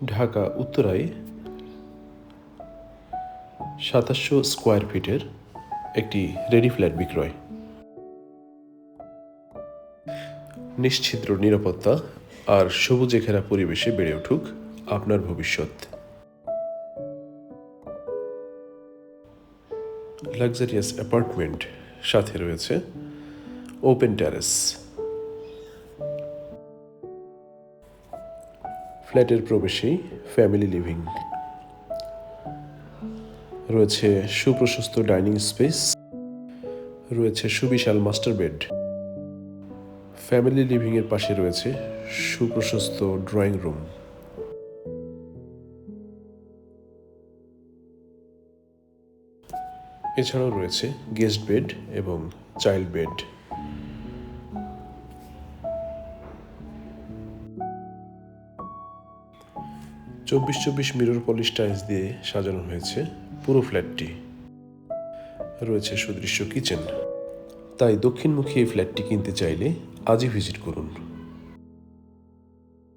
ঢাকা উত্তরায় ২৭০০ স্কোয়ার ফিটের একটি রেডি ফ্ল্যাট বিক্রয়। নিশ্ছিদ্র নিরাপত্তা আর সবুজে ঘেরা পরিবেশে বেড়ে উঠুক আপনার ভবিষ্যৎ। লাক্সারিয়াস অ্যাপার্টমেন্ট, সাথে রয়েছে ওপেন টেরেস। ফ্ল্যাটের প্রবেশেই ফ্যামিলি লিভিং, রয়েছে সুপ্রশস্ত ডাইনিং স্পেস, রয়েছে সুবিশাল মাস্টার বেড। ফ্যামিলি লিভিং এর পাশে রয়েছে সুপ্রশস্ত ড্রয়িং রুম। এছাড়াও রয়েছে গেস্ট বেড এবং চাইল্ড বেড। চব্বিশ মিরর পলিশ টাইলস দিয়ে সাজানো হয়েছে পুরো ফ্ল্যাটটি। রয়েছে সুদৃশ্য কিচেন। তাই দক্ষিণমুখী এই ফ্ল্যাটটি কিনতে চাইলে আজই ভিজিট করুন।